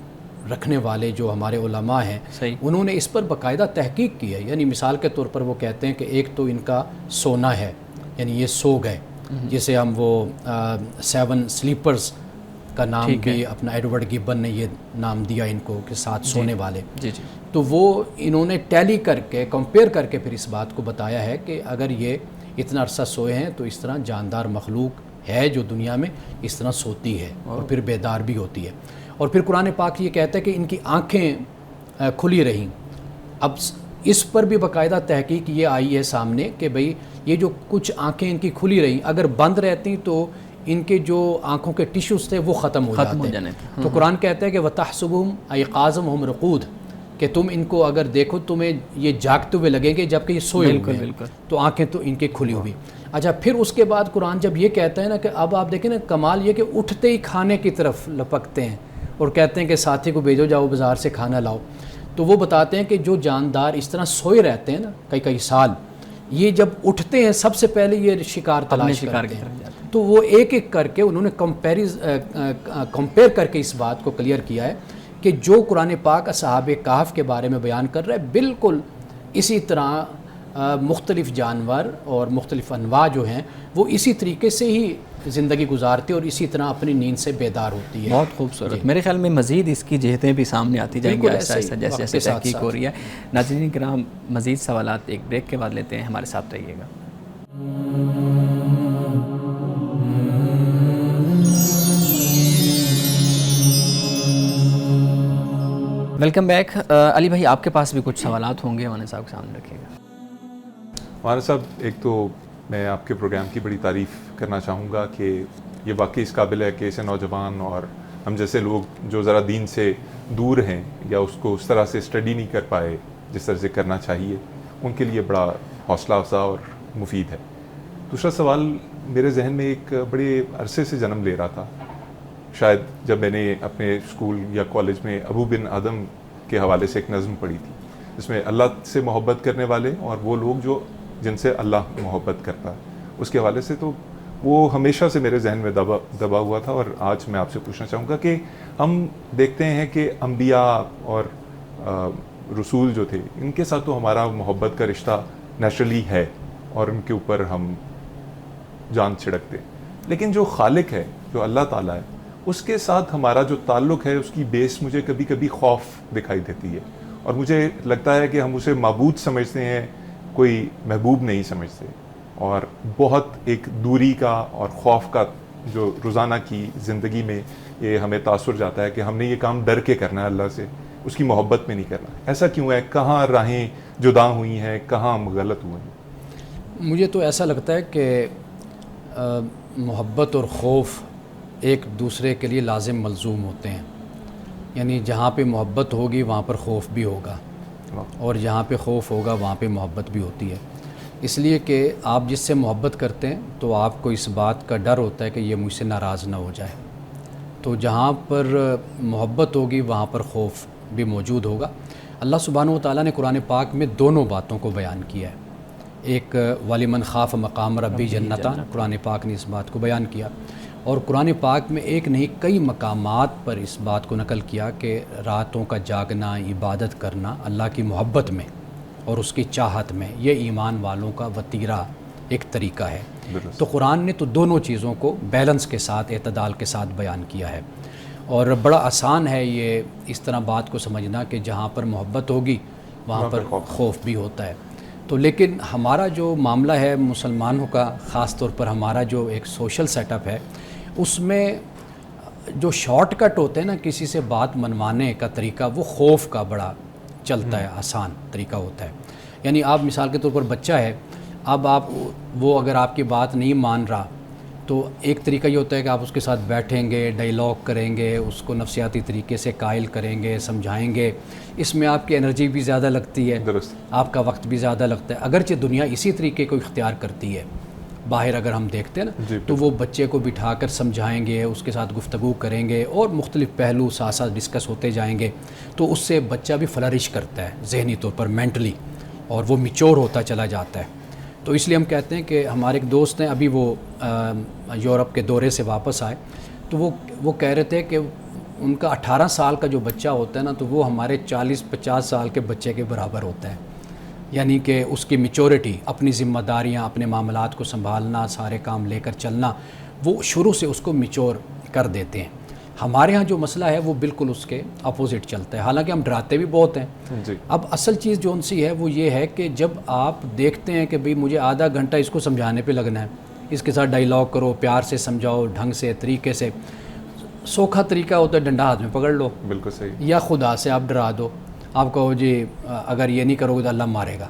رکھنے والے جو ہمارے علماء ہیں انہوں نے اس پر باقاعدہ تحقیق کی ہے. یعنی مثال کے طور پر وہ کہتے ہیں کہ ایک تو ان کا سونا ہے، یعنی یہ سو گئے، جسے ہم وہ 7 سلیپرز کا نام بھی اپنا ایڈورڈ گبن نے یہ نام دیا ان کو کہ 7 سونے والے. تو وہ انہوں نے ٹیلی کر کے کمپیئر کر کے پھر اس بات کو بتایا ہے کہ اگر یہ اتنا عرصہ سوئے ہیں تو اس طرح جاندار مخلوق ہے جو دنیا میں اس طرح سوتی ہے اور پھر بیدار بھی ہوتی ہے. اور پھر قرآن پاک یہ کہتا ہے کہ ان کی آنکھیں کھلی رہیں. اب اس پر بھی باقاعدہ تحقیق یہ آئی ہے سامنے کہ بھئی یہ جو کچھ آنکھیں ان کی کھلی رہیں، اگر بند رہتی تو ان کے جو آنکھوں کے ٹیشوز تھے وہ ختم ہو جاتے. تو قرآن کہتا ہے کہ وَتَحْسُبُهُمْ أَيْقَاظًا وَهُمْ رُقُودٌ، کہ تم ان کو اگر دیکھو تمہیں یہ جاگتے ہوئے لگیں گے جبکہ یہ سوئے ہوئے ہیں، تو آنکھیں تو ان کی کھلی ہوئی. اچھا، پھر اس کے بعد قرآن جب یہ کہتا ہے نا کہ اب آپ دیکھیں نا کمال یہ کہ اٹھتے ہی کھانے کی طرف لپکتے ہیں اور کہتے ہیں کہ ساتھی کو بھیجو، جاؤ بازار سے کھانا لاؤ. تو وہ بتاتے ہیں کہ جو جاندار اس طرح سوئے رہتے ہیں نا کئی سال، یہ جب اٹھتے ہیں سب سے پہلے یہ شکار تلاش کرتے ہیں. تو وہ ایک ایک کر کے انہوں نے کمپیئر کر کے اس بات کو کلیئر کیا ہے کہ جو قرآن پاک اصحاب کہف کے بارے میں بیان کر رہا ہے بالکل اسی طرح مختلف جانور اور مختلف انواع جو ہیں وہ اسی طریقے سے ہی زندگی گزارتے اور اسی طرح اپنی نیند سے بیدار ہوتی ہے. بہت خوبصورت. میرے خیال میں مزید اس کی جہتیں بھی سامنے آتی جائیں گی ایسا جیسے جیسے تحقیق ہو رہی ہے. ناظرین کرام، مزید سوالات ایک بریک کے بعد لیتے ہیں، ہمارے ساتھ رہیے گا. Welcome back. علی بھائی، آپ کے پاس بھی کچھ سوالات ہوں گے، مولانا صاحب کے سامنے رکھیے گا. مولانا صاحب، ایک تو میں آپ کے پروگرام کی بڑی تعریف کرنا چاہوں گا کہ یہ واقعی اس قابل ہے کہ ایسے نوجوان اور ہم جیسے لوگ جو ذرا دین سے دور ہیں یا اس کو اس طرح سے اسٹڈی نہیں کر پائے جس طرح سے کرنا چاہیے، ان کے لیے بڑا حوصلہ افزا اور مفید ہے. دوسرا سوال میرے ذہن میں ایک بڑے عرصے سے جنم لے رہا تھا. شاید جب میں نے اپنے اسکول یا کالج میں ابو بن آدم کے حوالے سے ایک نظم پڑھی تھی جس میں اللہ سے محبت کرنے والے اور وہ لوگ جو جن سے اللہ محبت کرتا ہے, اس کے حوالے سے, تو وہ ہمیشہ سے میرے ذہن میں دبا ہوا تھا. اور آج میں آپ سے پوچھنا چاہوں گا کہ ہم دیکھتے ہیں کہ انبیاء اور رسول جو تھے ان کے ساتھ تو ہمارا محبت کا رشتہ نیچرلی ہے اور ان کے اوپر ہم جان چھڑکتے, لیکن جو خالق ہے, جو اللہ تعالیٰ ہے, اس کے ساتھ ہمارا جو تعلق ہے اس کی بیس مجھے کبھی کبھی خوف دکھائی دیتی ہے. اور مجھے لگتا ہے کہ ہم اسے معبود سمجھتے ہیں, کوئی محبوب نہیں سمجھتے. اور بہت ایک دوری کا اور خوف کا جو روزانہ کی زندگی میں یہ ہمیں تاثر جاتا ہے کہ ہم نے یہ کام ڈر کے کرنا ہے اللہ سے, اس کی محبت میں نہیں کرنا. ایسا کیوں ہے؟ کہاں راہیں جدا ہوئی ہیں, کہاں ہم غلط ہوئے ہیں؟ مجھے تو ایسا لگتا ہے کہ محبت اور خوف ایک دوسرے کے لیے لازم ملزوم ہوتے ہیں. یعنی جہاں پہ محبت ہوگی وہاں پر خوف بھی ہوگا, اور جہاں پہ خوف ہوگا وہاں پہ محبت بھی ہوتی ہے. اس لیے کہ آپ جس سے محبت کرتے ہیں تو آپ کو اس بات کا ڈر ہوتا ہے کہ یہ مجھ سے ناراض نہ ہو جائے. تو جہاں پر محبت ہوگی وہاں پر خوف بھی موجود ہوگا. اللہ سبحانہ و تعالیٰ نے قرآن پاک میں دونوں باتوں کو بیان کیا ہے. ایک وَلِمَنْ خَافَ مَقَامَ رَبِّهِ جَنَّتَانِ, قرآن پاک نے اس بات کو بیان کیا. اور قرآن پاک میں ایک نہیں کئی مقامات پر اس بات کو نقل کیا کہ راتوں کا جاگنا, عبادت کرنا اللہ کی محبت میں اور اس کی چاہت میں, یہ ایمان والوں کا وتیرہ ایک طریقہ ہے. تو قرآن نے تو دونوں چیزوں کو بیلنس کے ساتھ, اعتدال کے ساتھ بیان کیا ہے. اور بڑا آسان ہے یہ اس طرح بات کو سمجھنا کہ جہاں پر محبت ہوگی وہاں پر خوف بھی ہوتا ہے. تو لیکن ہمارا جو معاملہ ہے مسلمانوں کا, خاص طور پر ہمارا جو ایک سوشل سیٹ اپ ہے, اس میں جو شارٹ کٹ ہوتے ہیں نا کسی سے بات منوانے کا طریقہ, وہ خوف کا بڑا چلتا ہے, آسان طریقہ ہوتا ہے. یعنی آپ مثال کے طور پر بچہ ہے, اب آپ وہ اگر آپ کی بات نہیں مان رہا تو ایک طریقہ یہ ہوتا ہے کہ آپ اس کے ساتھ بیٹھیں گے, ڈائیلاگ کریں گے, اس کو نفسیاتی طریقے سے قائل کریں گے, سمجھائیں گے. اس میں آپ کی انرجی بھی زیادہ لگتی ہے, آپ کا وقت بھی زیادہ لگتا ہے. اگرچہ دنیا اسی طریقے کو اختیار کرتی ہے, باہر اگر ہم دیکھتے ہیں نا تو وہ بچے کو بٹھا کر سمجھائیں گے, اس کے ساتھ گفتگو کریں گے اور مختلف پہلو ساتھ ساتھ ڈسکس ہوتے جائیں گے. تو اس سے بچہ بھی فلرش کرتا ہے ذہنی طور پر, مینٹلی, اور وہ میچور ہوتا چلا جاتا ہے. تو اس لیے ہم کہتے ہیں کہ ہمارے ایک دوست ہیں, ابھی وہ یورپ کے دورے سے واپس آئے, تو وہ کہہ رہے تھے کہ ان کا 18 سال کا جو بچہ ہوتا ہے نا تو وہ ہمارے 40-50 سال کے بچے کے برابر ہوتا ہے. یعنی کہ اس کی میچورٹی, اپنی ذمہ داریاں, اپنے معاملات کو سنبھالنا, سارے کام لے کر چلنا, وہ شروع سے اس کو میچور کر دیتے ہیں. ہمارے ہاں جو مسئلہ ہے وہ بالکل اس کے اپوزٹ چلتا ہے, حالانکہ ہم ڈراتے بھی بہت ہیں. اب اصل چیز جو ان سی ہے وہ یہ ہے کہ جب آپ دیکھتے ہیں کہ بھئی مجھے آدھا گھنٹہ اس کو سمجھانے پہ لگنا ہے, اس کے ساتھ ڈائیلاگ کرو, پیار سے سمجھاؤ, ڈھنگ سے, طریقے سے. سوکھا طریقہ ہوتا ہے ڈنڈا ہاتھ میں پکڑ لو, بالکل صحیح, یا خدا سے آپ ڈرا دو, آپ کہو جی اگر یہ نہیں کرو گے تو اللہ مارے گا.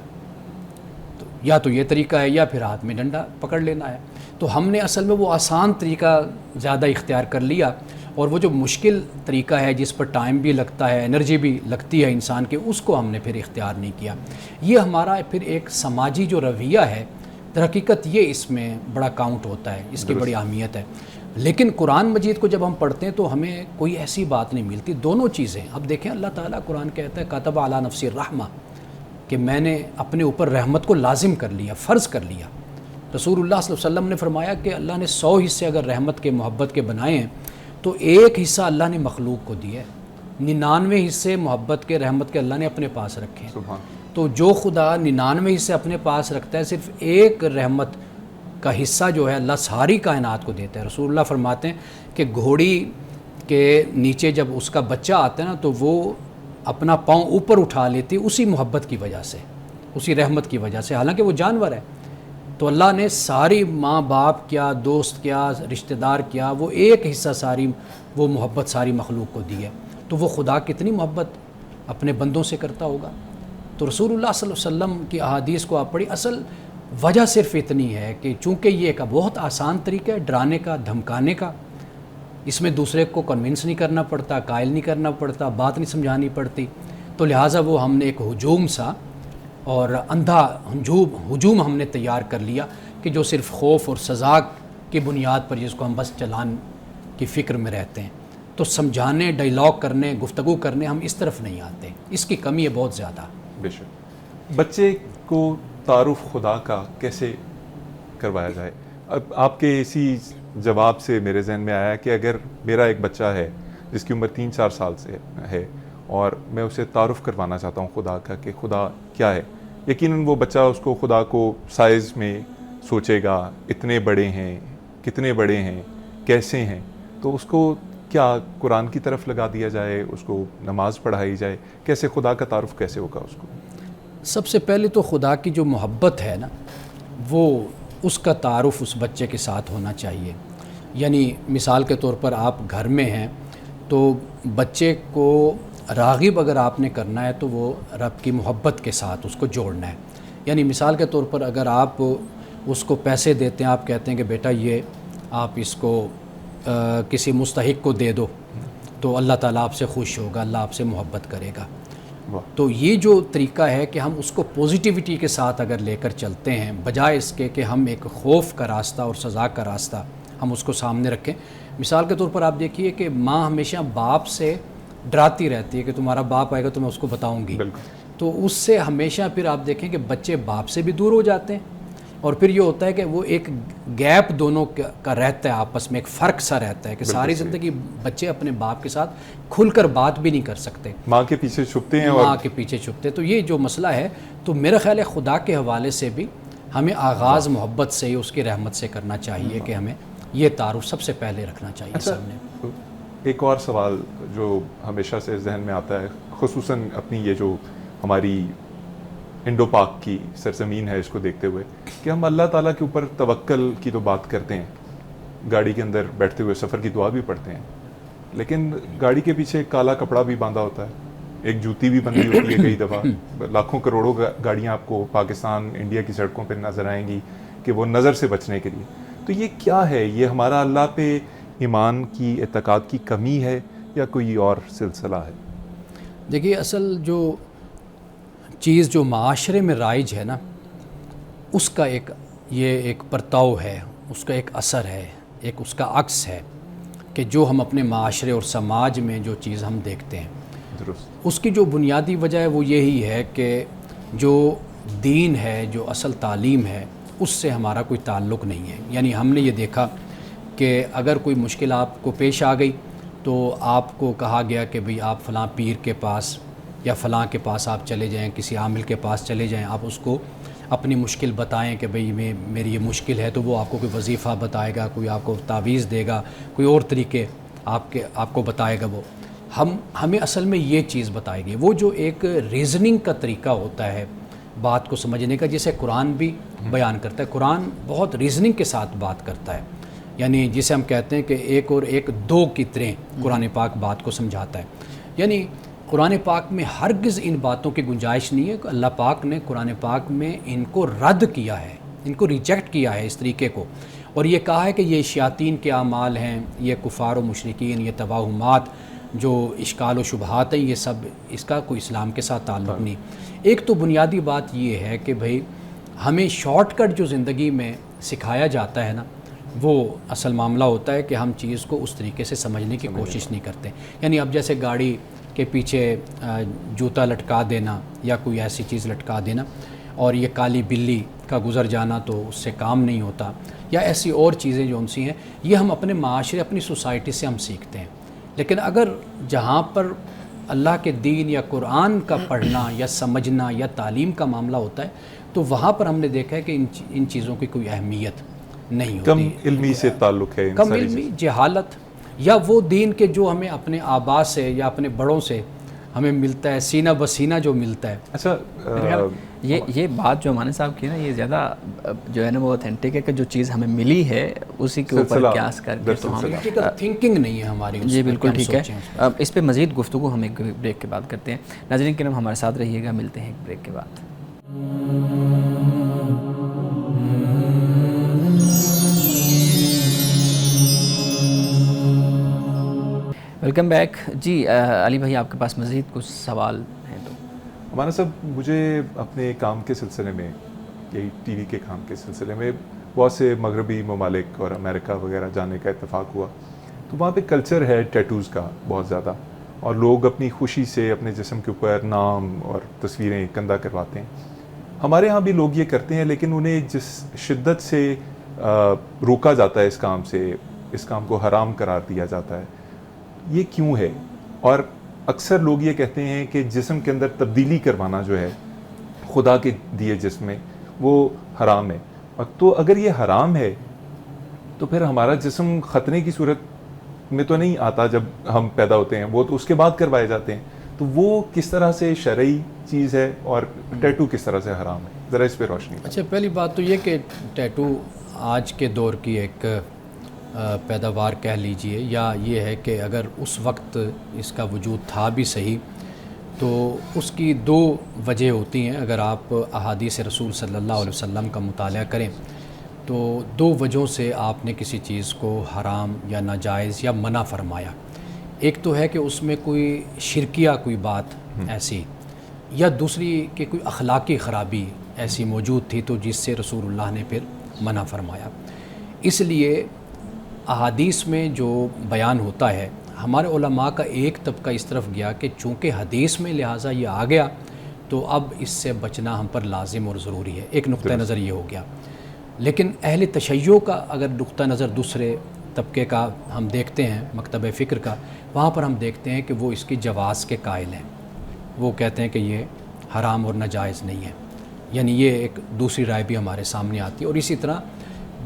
تو یا تو یہ طریقہ ہے یا پھر ہاتھ میں ڈنڈا پکڑ لینا ہے. تو ہم نے اصل میں وہ آسان طریقہ زیادہ اختیار کر لیا, اور وہ جو مشکل طریقہ ہے جس پر ٹائم بھی لگتا ہے, انرجی بھی لگتی ہے انسان کے, اس کو ہم نے پھر اختیار نہیں کیا. یہ ہمارا پھر ایک سماجی جو رویہ ہے, در حقیقت یہ اس میں بڑا کاؤنٹ ہوتا ہے, اس کی بڑی اہمیت ہے. لیکن قرآن مجید کو جب ہم پڑھتے ہیں تو ہمیں کوئی ایسی بات نہیں ملتی, دونوں چیزیں. اب دیکھیں اللہ تعالیٰ قرآن کہتا ہے کتب علی نفسی الرحمہ, کہ میں نے اپنے اوپر رحمت کو لازم کر لیا, فرض کر لیا. رسول اللہ صلی اللہ علیہ وسلم نے فرمایا کہ اللہ نے 100 حصے اگر رحمت کے, محبت کے بنائے ہیں تو ایک حصہ اللہ نے مخلوق کو دیا ہے, 99 حصے محبت کے, رحمت کے اللہ نے اپنے پاس رکھے ہیں. تو جو خدا 99 حصے اپنے پاس رکھتا ہے, صرف ایک رحمت کا حصہ جو ہے اللہ ساری کائنات کو دیتا ہے. رسول اللہ فرماتے ہیں کہ گھوڑی کے نیچے جب اس کا بچہ آتا ہے نا تو وہ اپنا پاؤں اوپر اٹھا لیتی اسی محبت کی وجہ سے, اسی رحمت کی وجہ سے, حالانکہ وہ جانور ہے. تو اللہ نے ساری ماں باپ کیا, دوست کیا, رشتہ دار کیا, وہ ایک حصہ ساری وہ محبت ساری مخلوق کو دی ہے. تو وہ خدا کتنی محبت اپنے بندوں سے کرتا ہوگا. تو رسول اللہ صلی اللہ علیہ وسلم کی احادیث کو آپ پڑھی, اصل وجہ صرف اتنی ہے کہ چونکہ یہ ایک بہت آسان طریقہ ہے ڈرانے کا, دھمکانے کا, اس میں دوسرے کو کنونس نہیں کرنا پڑتا, قائل نہیں کرنا پڑتا, بات نہیں سمجھانی پڑتی. تو لہٰذا وہ ہم نے ایک ہجوم سا اور اندھا ہجوم ہم نے تیار کر لیا کہ جو صرف خوف اور سزا کی بنیاد پر جس کو ہم بس چلان کی فکر میں رہتے ہیں. تو سمجھانے، ڈائیلاگ کرنے، گفتگو کرنے ہم اس طرف نہیں آتے. اس کی کمی ہے بہت زیادہ. بے شک. بچے کو تعارف خدا کا کیسے کروایا جائے؟ اب آپ کے اسی جواب سے میرے ذہن میں آیا کہ اگر میرا ایک بچہ ہے جس کی عمر 3-4 سال سے ہے اور میں اسے تعارف کروانا چاہتا ہوں خدا کا کہ خدا کیا ہے، یقیناً وہ بچہ اس کو خدا کو سائز میں سوچے گا، اتنے بڑے ہیں، کتنے بڑے ہیں، کیسے ہیں. تو اس کو کیا قرآن کی طرف لگا دیا جائے، اس کو نماز پڑھائی جائے، کیسے خدا کا تعارف کیسے ہوگا اس کو؟ سب سے پہلے تو خدا کی جو محبت ہے نا، وہ اس کا تعارف اس بچے کے ساتھ ہونا چاہیے. یعنی مثال کے طور پر آپ گھر میں ہیں تو بچے کو راغب اگر آپ نے کرنا ہے تو وہ رب کی محبت کے ساتھ اس کو جوڑنا ہے. یعنی مثال کے طور پر اگر آپ اس کو پیسے دیتے ہیں، آپ کہتے ہیں کہ بیٹا یہ آپ اس کو کسی مستحق کو دے دو تو اللہ تعالیٰ آپ سے خوش ہوگا، اللہ آپ سے محبت کرے گا. تو یہ جو طریقہ ہے کہ ہم اس کو پوزیٹیوٹی کے ساتھ اگر لے کر چلتے ہیں، بجائے اس کے کہ ہم ایک خوف کا راستہ اور سزا کا راستہ ہم اس کو سامنے رکھیں. مثال کے طور پر آپ دیکھیے کہ ماں ہمیشہ باپ سے ڈراتی رہتی ہے کہ تمہارا باپ آئے گا تو میں اس کو بتاؤں گی. تو اس سے ہمیشہ پھر آپ دیکھیں کہ بچے باپ سے بھی دور ہو جاتے ہیں، اور پھر یہ ہوتا ہے کہ وہ ایک گیپ دونوں کا رہتا ہے، آپس میں ایک فرق سا رہتا ہے کہ ساری زندگی بچے اپنے باپ کے ساتھ کھل کر بات بھی نہیں کر سکتے، ماں کے پیچھے چھپتے ہیں، ماں کے پیچھے چھپتے. تو یہ جو مسئلہ ہے، تو میرا خیال ہے خدا کے حوالے سے بھی ہمیں آغاز محبت سے ہی، اس کی رحمت سے کرنا چاہیے کہ ہمیں یہ تعارف سب سے پہلے رکھنا چاہیے سامنے. ایک اور سوال جو ہمیشہ سے ذہن میں آتا ہے، خصوصاً اپنی یہ جو ہماری انڈو پاک کی سرزمین ہے اس کو دیکھتے ہوئے، کہ ہم اللہ تعالیٰ کے اوپر توکل کی تو بات کرتے ہیں، گاڑی کے اندر بیٹھتے ہوئے سفر کی دعا بھی پڑھتے ہیں، لیکن گاڑی کے پیچھے ایک کالا کپڑا بھی باندھا ہوتا ہے، ایک جوتی بھی بندھی ہوتی ہے. کئی دفعہ لاکھوں کروڑوں گاڑیاں آپ کو پاکستان، انڈیا کی سڑکوں پہ نظر آئیں گی کہ وہ نظر سے بچنے کے لیے. تو یہ کیا ہے؟ یہ ہمارا اللہ پہ ایمان کی، اعتقاد کی کمی ہے یا کوئی اور سلسلہ ہے؟ دیکھیے، اصل جو چیز جو معاشرے میں رائج ہے نا، اس کا ایک پرتاؤ ہے، اس کا ایک اثر ہے، ایک اس کا عکس ہے کہ جو ہم اپنے معاشرے اور سماج میں جو چیز ہم دیکھتے ہیں، درست. اس کی جو بنیادی وجہ ہے وہ یہی ہے کہ جو دین ہے، جو اصل تعلیم ہے، اس سے ہمارا کوئی تعلق نہیں ہے. یعنی ہم نے یہ دیکھا کہ اگر کوئی مشکل آپ کو پیش آ گئی تو آپ کو کہا گیا کہ بھئی آپ فلاں پیر کے پاس یا فلاں کے پاس آپ چلے جائیں، کسی عامل کے پاس چلے جائیں، آپ اس کو اپنی مشکل بتائیں کہ بھئی میری یہ مشکل ہے، تو وہ آپ کو کوئی وظیفہ بتائے گا، کوئی آپ کو تعویذ دے گا، کوئی اور طریقے آپ کو بتائے گا. وہ ہمیں اصل میں یہ چیز بتائے گی، وہ جو ایک ریزننگ کا طریقہ ہوتا ہے بات کو سمجھنے کا، جسے قرآن بھی بیان کرتا ہے. قرآن بہت ریزننگ کے ساتھ بات کرتا ہے، یعنی جسے ہم کہتے ہیں کہ ایک اور ایک دو کی طرح قرآن پاک بات کو سمجھاتا ہے. یعنی قرآن پاک میں ہرگز ان باتوں کی گنجائش نہیں ہے کہ اللہ پاک نے قرآن پاک میں ان کو رد کیا ہے، ان کو ریجیکٹ کیا ہے اس طریقے کو، اور یہ کہا ہے کہ یہ شیاطین کے اعمال ہیں، یہ کفار و مشرکین، یہ توہمات جو اشکال و شبہات ہیں، یہ سب اس کا کوئی اسلام کے ساتھ تعلق نہیں. ایک تو بنیادی بات یہ ہے کہ بھئی ہمیں شارٹ کٹ جو زندگی میں سکھایا جاتا ہے نا، وہ اصل معاملہ ہوتا ہے کہ ہم چیز کو اس طریقے سے سمجھنے کی کوشش نہیں کرتے. یعنی اب جیسے گاڑی کے پیچھے جوتا لٹکا دینا یا کوئی ایسی چیز لٹکا دینا، اور یہ کالی بلی کا گزر جانا تو اس سے کام نہیں ہوتا، یا ایسی اور چیزیں جو ان سی ہیں، یہ ہم اپنے معاشرے، اپنی سوسائٹی سے ہم سیکھتے ہیں. لیکن اگر جہاں پر اللہ کے دین یا قرآن کا پڑھنا یا سمجھنا یا تعلیم کا معاملہ ہوتا ہے، تو وہاں پر ہم نے دیکھا ہے کہ ان چیزوں کی کوئی اہمیت نہیں ہوتی. کم علمی سے تعلق ہے، کم علمی، جہالت، یا وہ دین کے جو ہمیں اپنے آبا سے یا اپنے بڑوں سے ہمیں ملتا ہے، سینہ بسینہ جو ملتا ہے. اچھا، یہ بات جو ہمارے صاحب کی نا، یہ زیادہ جو ہے نا وہ اوتھینٹک ہے کہ جو چیز ہمیں ملی ہے اسی کے اوپر قیاس کر کے تو ہم تھنکنگ نہیں ہے ہماری. جی بالکل ٹھیک ہے. اس پہ مزید گفتگو ہم ایک بریک کے بعد کرتے ہیں. ناظرین کرام، ہمارے ساتھ رہیے گا، ملتے ہیں ایک بریک کے بعد. Welcome back. جی علی بھائی، آپ کے پاس مزید کچھ سوال ہیں تو؟ ہمارا صاحب مجھے اپنے کام کے سلسلے میں یہی ٹی وی کے کام کے سلسلے میں بہت سے مغربی ممالک اور امریکہ وغیرہ جانے کا اتفاق ہوا. تو وہاں پہ کلچر ہے ٹیٹوز کا بہت زیادہ, اور لوگ اپنی خوشی سے اپنے جسم کے اوپر نام اور تصویریں کندہ کرواتے ہیں. ہمارے ہاں بھی لوگ یہ کرتے ہیں, لیکن انہیں جس شدت سے روکا جاتا ہے اس کام سے, اس کام کو حرام قرار دیا جاتا ہے, یہ کیوں ہے؟ اور اکثر لوگ یہ کہتے ہیں کہ جسم کے اندر تبدیلی کروانا جو ہے خدا کے دیے جسم میں, وہ حرام ہے. اور تو اگر یہ حرام ہے تو پھر ہمارا جسم خطرے کی صورت میں تو نہیں آتا جب ہم پیدا ہوتے ہیں, وہ تو اس کے بعد کروائے جاتے ہیں. تو وہ کس طرح سے شرعی چیز ہے اور ٹیٹو کس طرح سے حرام ہے؟ ذرا اس پہ روشنی. اچھا, پہلی بات تو یہ کہ ٹیٹو آج کے دور کی ایک پیداوار کہہ لیجئے, یا یہ ہے کہ اگر اس وقت اس کا وجود تھا بھی صحیح تو اس کی دو وجہ ہوتی ہیں. اگر آپ احادیث رسول صلی اللہ علیہ وسلم کا مطالعہ کریں تو دو وجہوں سے آپ نے کسی چیز کو حرام یا ناجائز یا منع فرمایا. ایک تو ہے کہ اس میں کوئی شرکیہ کوئی بات ایسی, یا دوسری کہ کوئی اخلاقی خرابی ایسی موجود تھی تو جس سے رسول اللہ نے پھر منع فرمایا. اس لیے احادیث میں جو بیان ہوتا ہے, ہمارے علماء کا ایک طبقہ اس طرف گیا کہ چونکہ حدیث میں لہٰذا یہ آ گیا تو اب اس سے بچنا ہم پر لازم اور ضروری ہے. ایک نقطہ نظر یہ ہو گیا. لیکن اہل تشیع کا اگر نقطہ نظر دوسرے طبقے کا ہم دیکھتے ہیں, مکتب فکر کا, وہاں پر ہم دیکھتے ہیں کہ وہ اس کی جواز کے قائل ہیں. وہ کہتے ہیں کہ یہ حرام اور ناجائز نہیں ہے. یعنی یہ ایک دوسری رائے بھی ہمارے سامنے آتی ہے. اور اسی طرح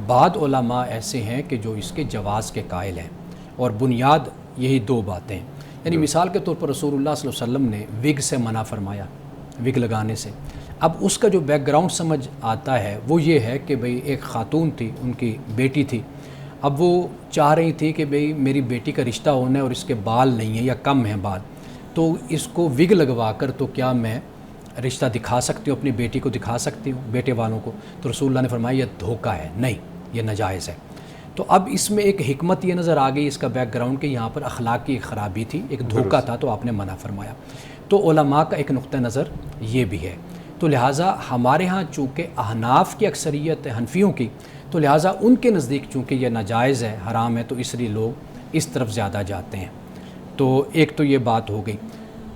بعض علماء ایسے ہیں کہ جو اس کے جواز کے قائل ہیں, اور بنیاد یہی دو باتیں ہیں. یعنی مثال کے طور پر رسول اللہ صلی اللہ علیہ وسلم نے وگ سے منع فرمایا, وگ لگانے سے. اب اس کا جو بیک گراؤنڈ سمجھ آتا ہے وہ یہ ہے کہ بھئی ایک خاتون تھی, ان کی بیٹی تھی. اب وہ چاہ رہی تھی کہ بھئی میری بیٹی کا رشتہ ہونا ہے اور اس کے بال نہیں ہیں یا کم ہیں بال, تو اس کو وگ لگوا کر تو کیا میں رشتہ دکھا سکتی ہوں, اپنی بیٹی کو دکھا سکتی ہوں, بیٹے والوں کو؟ تو رسول اللہ نے فرمایا یہ دھوکہ ہے, نہیں, یہ ناجائز ہے. تو اب اس میں ایک حکمت یہ نظر آ گئی اس کا بیک گراؤنڈ کہ یہاں پر اخلاقی خرابی تھی, ایک دھوکہ تھا, تو آپ نے منع فرمایا. تو علماء کا ایک نقطہ نظر یہ بھی ہے. تو لہٰذا ہمارے ہاں چونکہ احناف کی اکثریت ہے, حنفیوں کی, تو لہٰذا ان کے نزدیک چونکہ یہ ناجائز ہے, حرام ہے, تو اس لیے لوگ اس طرف زیادہ جاتے ہیں. تو ایک تو یہ بات ہو گئی.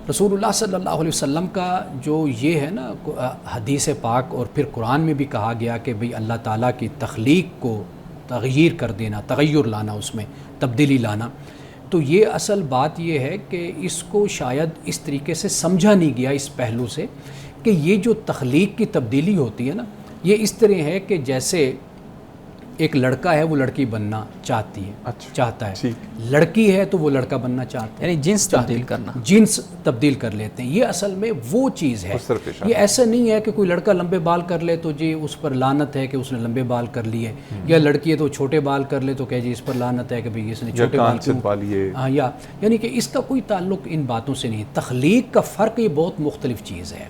رسول اللہ صلی اللہ علیہ وسلم کا جو یہ ہے نا حدیث پاک, اور پھر قرآن میں بھی کہا گیا کہ بھئی اللہ تعالیٰ کی تخلیق کو تغیر کر دینا, تغیر لانا, اس میں تبدیلی لانا. تو یہ اصل بات یہ ہے کہ اس کو شاید اس طریقے سے سمجھا نہیں گیا اس پہلو سے کہ یہ جو تخلیق کی تبدیلی ہوتی ہے نا, یہ اس طرح ہے کہ جیسے ایک لڑکا ہے وہ لڑکی بننا چاہتی ہے, چاہتا ہے, لڑکی ہے تو وہ لڑکا بننا چاہتا ہے, یعنی جنس تبدیل کرنا, جنس تبدیل کر لیتے ہیں. یہ اصل میں وہ چیز ہے. یہ ایسا نہیں ہے کہ کوئی لڑکا لمبے بال کر لے تو جی اس پر لعنت ہے کہ اس نے لمبے بال کر لیے, یا لڑکی ہے تو چھوٹے بال کر لے تو کہ جی اس پر لعنت ہے کہ بھئی اس نے چھوٹے بال کیوں. ہاں, یعنی کہ اس کا کوئی تعلق ان باتوں سے نہیں. تخلیق کا فرق یہ بہت مختلف چیز ہے.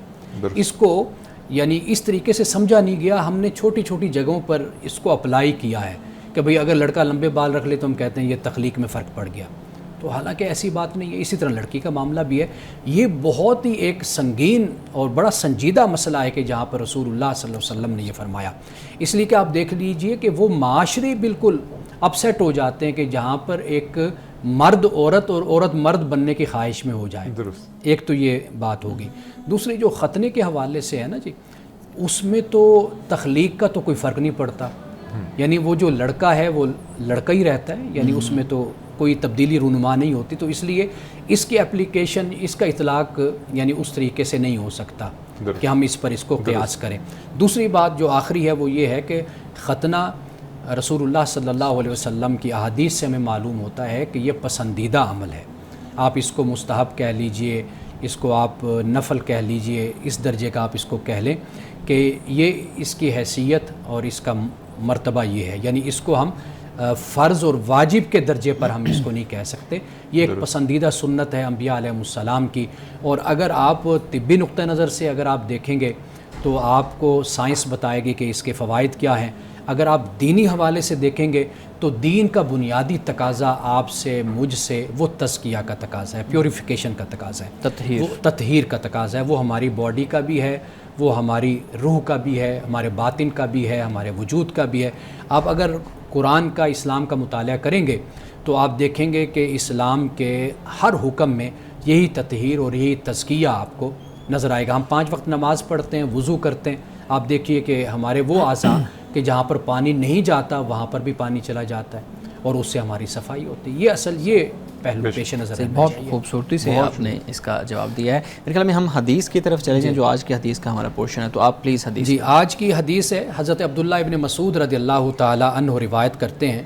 اس کو یعنی اس طریقے سے سمجھا نہیں گیا. ہم نے چھوٹی چھوٹی جگہوں پر اس کو اپلائی کیا ہے کہ بھئی اگر لڑکا لمبے بال رکھ لے تو ہم کہتے ہیں یہ تخلیق میں فرق پڑ گیا. تو حالانکہ ایسی بات نہیں ہے. اسی طرح لڑکی کا معاملہ بھی ہے. یہ بہت ہی ایک سنگین اور بڑا سنجیدہ مسئلہ ہے کہ جہاں پر رسول اللہ صلی اللہ علیہ وسلم نے یہ فرمایا. اس لیے کہ آپ دیکھ لیجئے کہ وہ معاشرے بالکل اپسیٹ ہو جاتے ہیں کہ جہاں پر ایک مرد عورت اور عورت مرد بننے کی خواہش میں ہو جائے. ایک تو یہ بات ہوگی. دوسری جو ختنے کے حوالے سے ہے نا جی, اس میں تو تخلیق کا تو کوئی فرق نہیں پڑتا. یعنی وہ جو لڑکا ہے وہ لڑکا ہی رہتا ہے, یعنی اس میں تو کوئی تبدیلی رونما نہیں ہوتی. تو اس لیے اس کی اپلیکیشن, اس کا اطلاق یعنی اس طریقے سے نہیں ہو سکتا کہ ہم اس پر اس کو قیاس کریں. دوسری بات جو آخری ہے وہ یہ ہے کہ ختنہ رسول اللہ صلی اللہ علیہ وسلم کی احادیث سے ہمیں معلوم ہوتا ہے کہ یہ پسندیدہ عمل ہے. آپ اس کو مستحب کہہ لیجئے, اس کو آپ نفل کہہ لیجئے, اس درجے کا آپ اس کو کہہ لیں کہ یہ اس کی حیثیت اور اس کا مرتبہ یہ ہے. یعنی اس کو ہم فرض اور واجب کے درجے پر ہم اس کو نہیں کہہ سکتے. یہ ایک پسندیدہ سنت ہے انبیاء علیہ السلام کی. اور اگر آپ طبی نقطہ نظر سے اگر آپ دیکھیں گے تو آپ کو سائنس بتائے گی کہ اس کے فوائد کیا ہیں. اگر آپ دینی حوالے سے دیکھیں گے تو دین کا بنیادی تقاضا آپ سے مجھ سے وہ تزکیہ کا تقاضا ہے، پیوریفیکیشن کا تقاضا ہے، وہ تطہیر کا تقاضا ہے، وہ ہماری باڈی کا بھی ہے، وہ ہماری روح کا بھی ہے، ہمارے باطن کا بھی ہے، ہمارے وجود کا بھی ہے۔ آپ اگر قرآن کا، اسلام کا مطالعہ کریں گے تو آپ دیکھیں گے کہ اسلام کے ہر حکم میں یہی تطہیر اور یہی تزکیہ آپ کو نظر آئے گا۔ ہم 5 وقت نماز پڑھتے ہیں، وضو کرتے ہیں، آپ دیکھیے کہ ہمارے وہ اعضاء کہ جہاں پر پانی نہیں جاتا وہاں پر بھی پانی چلا جاتا ہے اور اس سے ہماری صفائی ہوتی ہے۔ یہ پہلو پیش نظر ہے۔ بہت خوبصورتی سے آپ نے اس کا جواب دیا ہے۔ میرے خیال میں ہم حدیث کی طرف چلے جائیں جو آج کی حدیث کا ہمارا پورشن ہے، تو آپ پلیز حدیث۔ جی، آج کی حدیث ہے، حضرت عبداللہ ابن مسعود رضی اللہ تعالی عنہ روایت کرتے ہیں،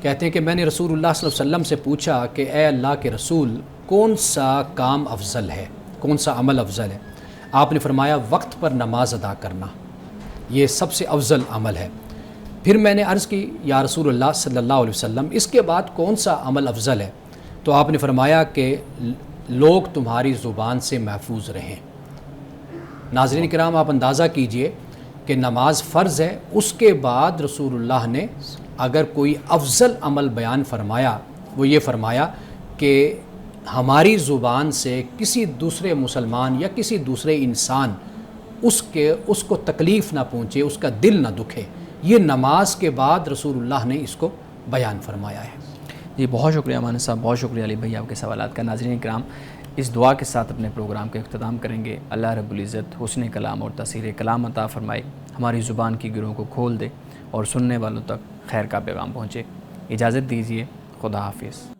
کہتے ہیں کہ میں نے رسول اللہ صلی اللہ علیہ وسلم سے پوچھا کہ اے اللہ کے رسول، کون سا کام افضل ہے، کون سا عمل افضل ہے؟ آپ نے فرمایا وقت پر نماز ادا کرنا، یہ سب سے افضل عمل ہے۔ پھر میں نے عرض کی یا رسول اللہ صلی اللہ علیہ وسلم، اس کے بعد کون سا عمل افضل ہے؟ تو آپ نے فرمایا کہ لوگ تمہاری زبان سے محفوظ رہیں۔ ناظرین کرام، آپ اندازہ کیجئے کہ نماز فرض ہے، اس کے بعد رسول اللہ نے اگر کوئی افضل عمل بیان فرمایا، وہ یہ فرمایا کہ ہماری زبان سے کسی دوسرے مسلمان یا کسی دوسرے انسان اس کو تکلیف نہ پہنچے، اس کا دل نہ دکھے۔ یہ نماز کے بعد رسول اللہ نے اس کو بیان فرمایا ہے۔ جی، بہت شکریہ مانس صاحب، بہت شکریہ علی بھائی آپ کے سوالات کا۔ ناظرین کرام، اس دعا کے ساتھ اپنے پروگرام کا اختتام کریں گے۔ اللہ رب العزت حسن کلام اور تاثیر کلام عطا فرمائے، ہماری زبان کی گروہ کو کھول دے اور سننے والوں تک خیر کا پیغام پہنچے۔ اجازت دیجیے، خدا حافظ۔